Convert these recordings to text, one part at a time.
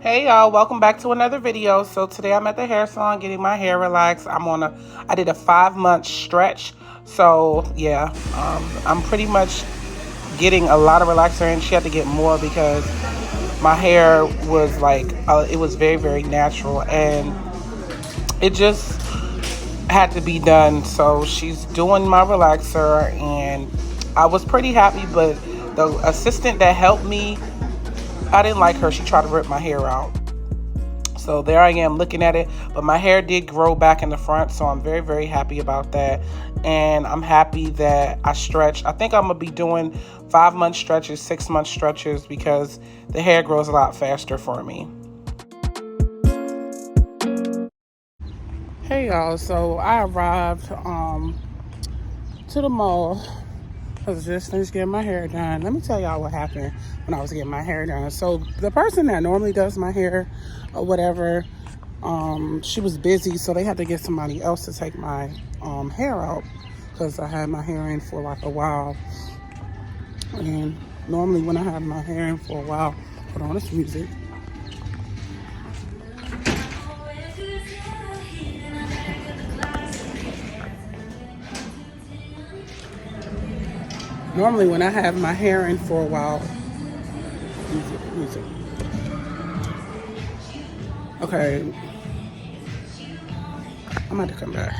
Hey y'all, welcome back to another video. So today I'm at the hair salon getting my hair relaxed. I did a 5-month stretch. So yeah, I'm pretty much getting a lot of relaxer, and she had to get more because my hair was like, it was very, very natural and it just had to be done. So she's doing my relaxer and I was pretty happy, but the assistant that helped me, I didn't like her. She tried to rip my hair out. So there I am looking at it, but my hair did grow back in the front, so I'm very, very happy about that. And I'm happy that I stretched. I think I'm gonna be doing 5-month stretches, 6-month stretches, because the hair grows a lot faster for me. Hey y'all, so I arrived to the mall. I was just finished getting my hair done. Let me tell y'all what happened when I was getting my hair done. So the person that normally does my hair or whatever, she was busy, so they had to get somebody else to take my hair out because I had my hair in for like a while. And normally when I have my hair in for a while, hold on, it's music. Normally when I have my hair in for a while, music. Okay, I'm about to come back.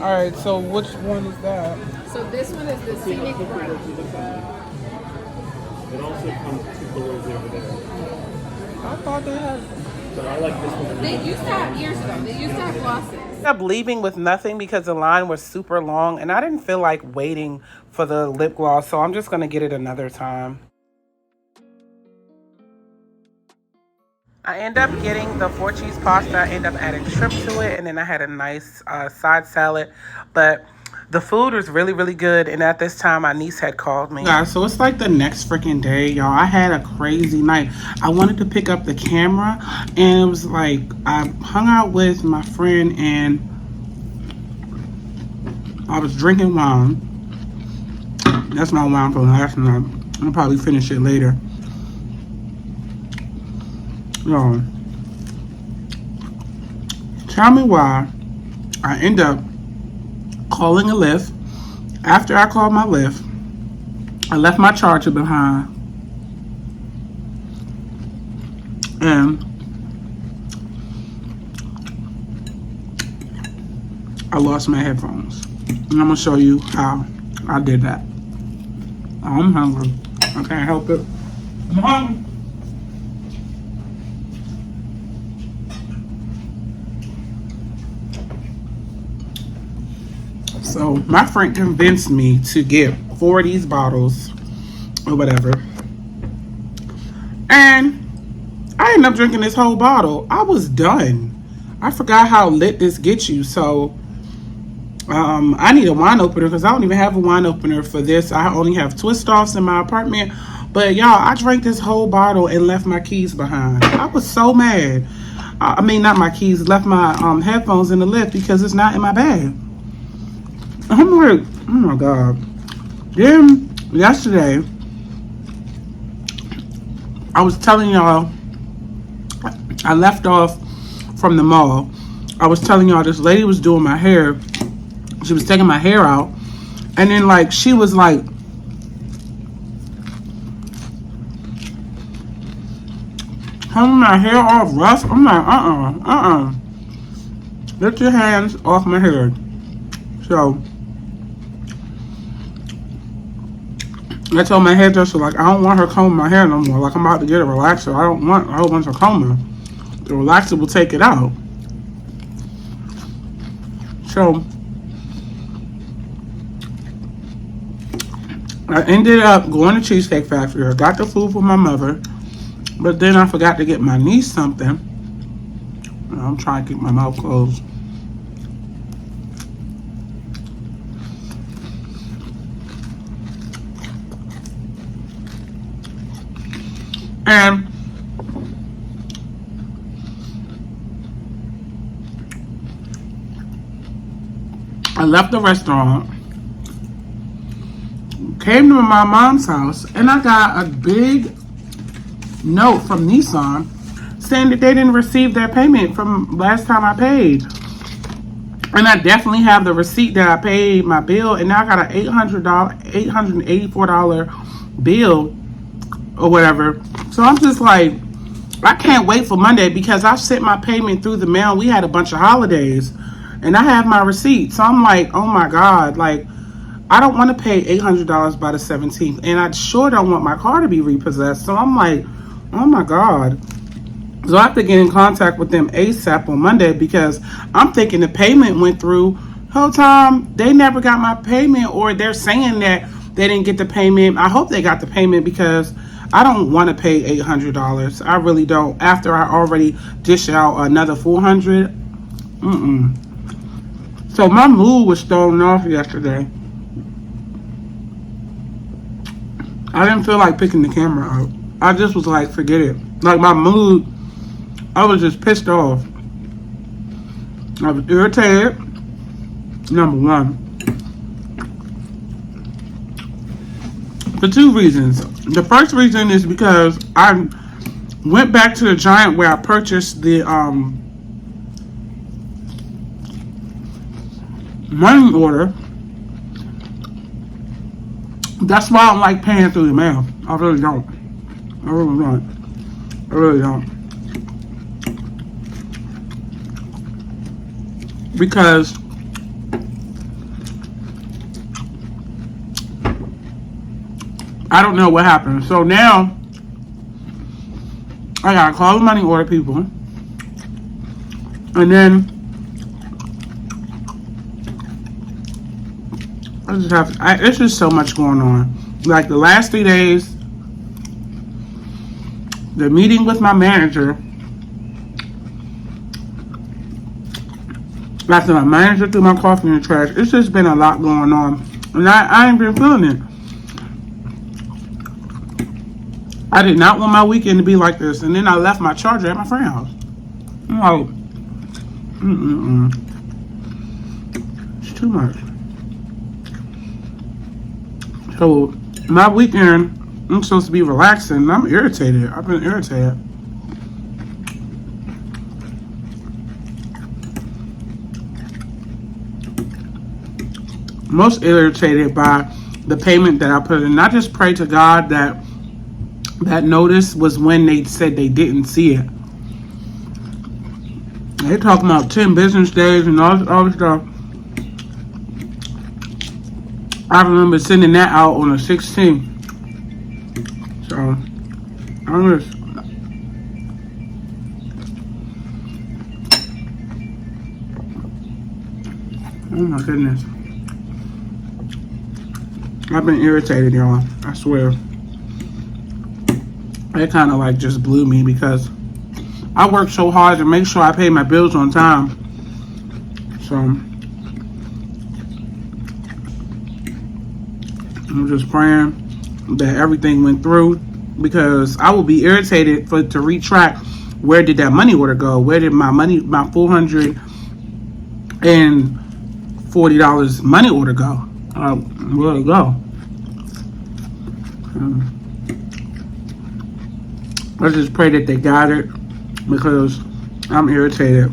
All right, so which one is that? So this one is the scenic route. It also comes 2 colors over there. I thought they had. But I like this one. They used to have years ago. They used to have glosses. I ended up leaving with nothing because the line was super long and I didn't feel like waiting for the lip gloss, so I'm just gonna get it another time. I end up getting the 4-cheese pasta. I end up adding shrimp to it, and then I had a nice side salad. But the food was really, really good, and at this time, my niece had called me. Guys, so it's like the next freaking day, y'all. I had a crazy night. I wanted to pick up the camera, and it was like I hung out with my friend, and I was drinking wine. That's my wine from last night. I'll probably finish it later. Yo, tell me why I end up calling a Lyft. After I called my Lyft, I left my charger behind, and I lost my headphones. And I'm gonna show you how I did that. I'm hungry. I can't help it. I'm hungry. So my friend convinced me to get 4 of these bottles or whatever. And I ended up drinking this whole bottle. I was done. I forgot how lit this gets you. So I need a wine opener because I don't even have a wine opener for this. I only have twist offs in my apartment. But y'all, I drank this whole bottle and left my keys behind. I was so mad. I mean, not my keys, left my headphones in the Lyft because it's not in my bag. I'm like, oh my God. Then yesterday, I was telling y'all, I left off from the mall. I was telling y'all this lady was doing my hair. She was taking my hair out. And then like, she was like, having my hair all rough. I'm like, Get your hands off my hair. So I told my hairdresser, like, I don't want her combing my hair no more. Like, I'm about to get a relaxer. I don't want a whole bunch of combing. The relaxer will take it out. So I ended up going to Cheesecake Factory. I got the food for my mother, but then I forgot to get my niece something. I'm trying to keep my mouth closed. And I left the restaurant, came to my mom's house, and I got a big note from Nissan saying that they didn't receive their payment from last time I paid. And I definitely have the receipt that I paid my bill, and now I got an $884 bill or whatever. So I'm just like, I can't wait for Monday because I sent my payment through the mail. We had a bunch of holidays and I have my receipt. So I'm like, oh my God, like, I don't want to pay $800 by the 17th, and I sure don't want my car to be repossessed. So I'm like, oh my God. So I have to get in contact with them ASAP on Monday because I'm thinking the payment went through. Whole time they never got my payment, or they're saying that they didn't get the payment. I hope they got the payment because I don't want to pay $800. I really don't. After I already dished out another $400. So my mood was thrown off yesterday. I didn't feel like picking the camera up. I just was like, forget it. Like, my mood, I was just pissed off. I was irritated, number one. For two reasons. The first reason is because I went back to the Giant where I purchased the money order. That's why I don't like paying through the mail. I really don't. I really don't. I really don't. Because I don't know what happened. So now I gotta call the money order people, and then I just have. It's just so much going on. Like the last 3 days, the meeting with my manager. After my manager threw my coffee in the trash, it's just been a lot going on, and I ain't been feeling it. I did not want my weekend to be like this, and then I left my charger at my friend's house. I'm like, it's too much. So my weekend, I'm supposed to be relaxing, and I'm irritated. I've been irritated. Most irritated by the payment that I put in. I just pray to God that that notice was when they said they didn't see it. They talking about 10 business days and all this stuff. I remember sending that out on the 16th. So, I'm just... Oh my goodness. I've been irritated, y'all. I swear. It kind of like just blew me because I work so hard to make sure I pay my bills on time. So I'm just praying that everything went through, because I will be irritated to retrack where did that money order go? Where did my $440 money order go? Where did it go? I just pray that they got it because I'm irritated.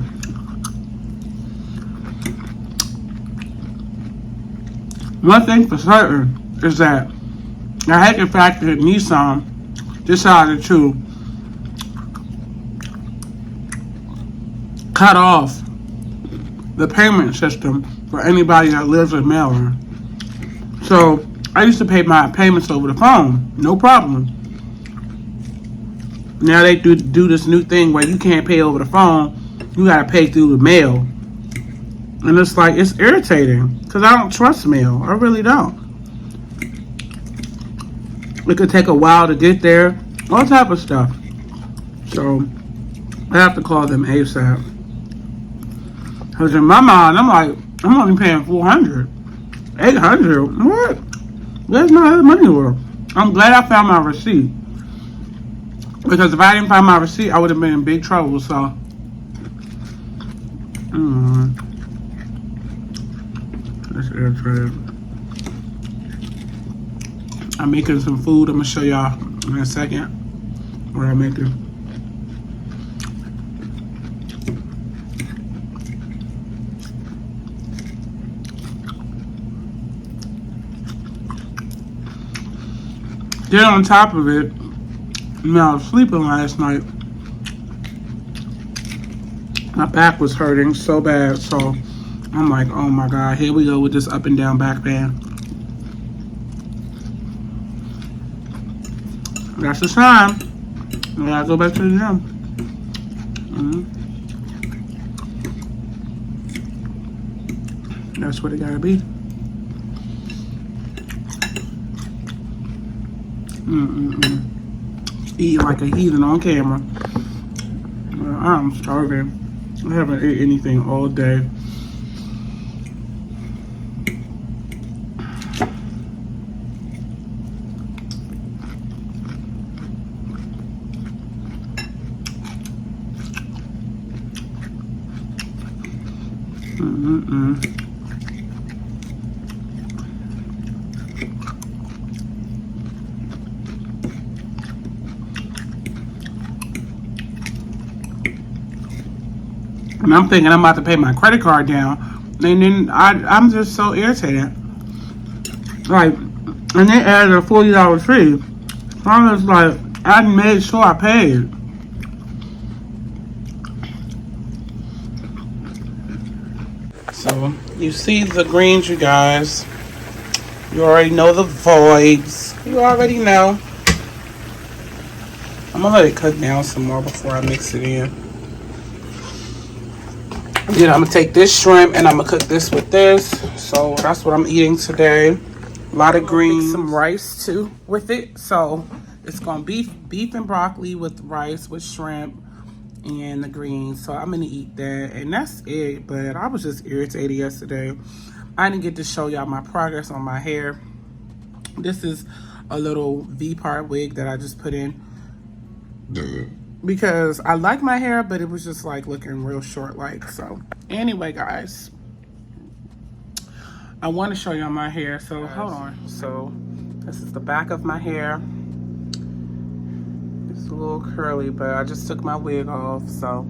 One thing for certain is that I hate the fact that Nissan decided to cut off the payment system for anybody that lives in Maryland. So I used to pay my payments over the phone, no problem. Now they do this new thing where you can't pay over the phone, you gotta pay through the mail. And it's like, it's irritating because I don't trust mail. I really don't. It could take a while to get there, all type of stuff. So I have to call them ASAP. Because in my mind, I'm like, I'm only paying $400, $800. What? Where's my other money worth? I'm glad I found my receipt. Because if I didn't find my receipt, I would have been in big trouble. So, that's irritating. I'm making some food. I'm gonna show y'all in a second what I'm making. Then on top of it, you know, I was sleeping last night. My back was hurting so bad, so I'm like, oh my God, here we go with this up and down back pain. That's the sign. I gotta go back to the gym. That's what it gotta be. Eating like a heathen on camera. I'm starving. I haven't ate anything all day. And I'm thinking I'm about to pay my credit card down. And then I'm just so irritated. Like, and they added a $40 fee. So I'm just like, I made sure I paid. So, you see the greens, you guys. You already know the voids. You already know. I'm gonna let it cook down some more before I mix it in. Then I'm gonna take this shrimp and I'm gonna cook this with this. So that's what I'm eating today. A lot of greens, some rice too with it. So it's gonna be beef and broccoli with rice with shrimp and the greens. So I'm gonna eat that, and that's it. But I was just irritated yesterday. I didn't get to show y'all my progress on my hair. This is a little V-part wig that I just put in because I like my hair, but it was just like looking real short like. So anyway, guys, I want to show y'all my hair. So hold on. So this is the back of my hair. It's a little curly, but I just took my wig off, so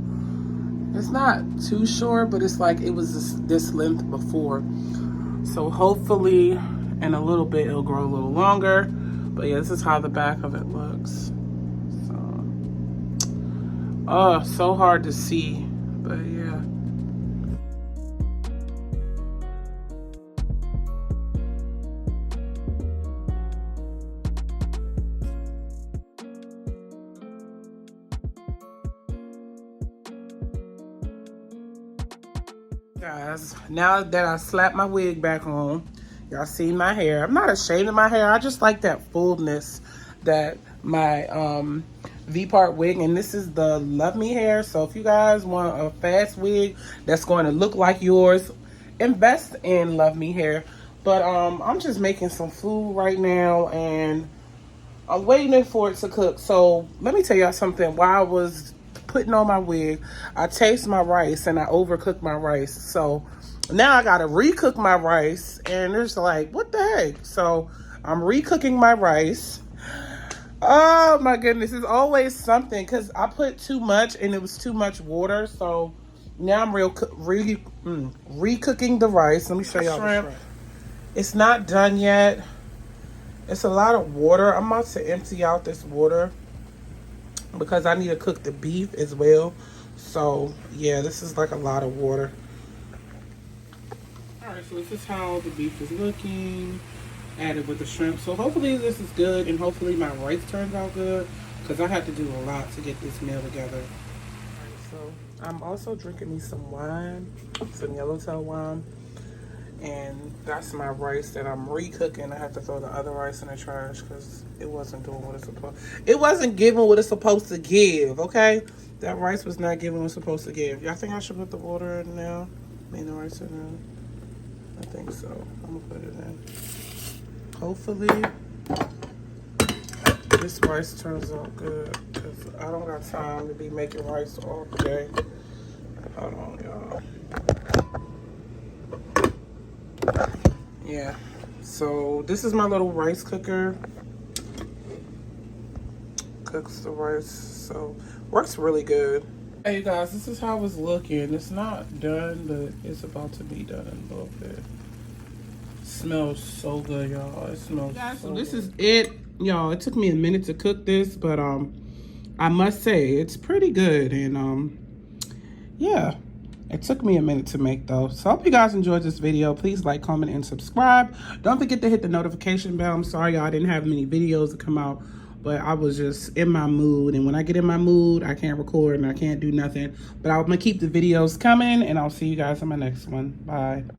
it's not too short, but it's like it was this length before. So hopefully in a little bit it'll grow a little longer. But yeah, this is how the back of it looks. So, oh, so hard to see, but yeah. Guys, now that I slapped my wig back on, y'all see my hair. I'm not ashamed of my hair. I just like that fullness that my V-part wig, and this is the Love Me hair. So if you guys want a fast wig that's going to look like yours, invest in Love Me hair. But I'm just making some food right now, and I'm waiting for it to cook. So let me tell y'all something. While I was putting on my wig, I taste my rice and I overcooked my rice. So now I gotta recook my rice, and it's like, what the heck? So I'm recooking my rice. Oh my goodness, it's always something because I put too much and it was too much water. So now I'm recooking the rice. Let me show y'all the shrimp. It's not done yet. It's a lot of water. I'm about to empty out this water because I need to cook the beef as well. So yeah, this is like a lot of water. Alright, so this is how the beef is looking, added with the shrimp. So hopefully this is good, and hopefully my rice turns out good, because I had to do a lot to get this meal together. Alright, so I'm also drinking me some wine, some yellowtail wine. And that's my rice that I'm re-cooking. I have to throw the other rice in the trash because it wasn't doing what it's supposed. It wasn't giving what it's supposed to give. Okay, that rice was not giving what it's supposed to give. Y'all think I should put the water in now? I mean the rice in there. I think so. I'm gonna put it in. Hopefully this rice turns out good because I don't got time to be making rice all day. Hold on, y'all. Yeah, so this is my little rice cooker. Cooks the rice, so works really good. Hey you guys, this is how it's looking. It's not done, but it's about to be done in a little bit. Smells so good, y'all. It smells guys, so this good. Is it, y'all. It took me a minute to cook this, but I must say it's pretty good, and yeah. It took me a minute to make though. So I hope you guys enjoyed this video. Please like, comment, and subscribe. Don't forget to hit the notification bell. I'm sorry y'all didn't have many videos to come out, but I was just in my mood. And when I get in my mood, I can't record and I can't do nothing. But I'm gonna keep the videos coming, and I'll see you guys in my next one. Bye.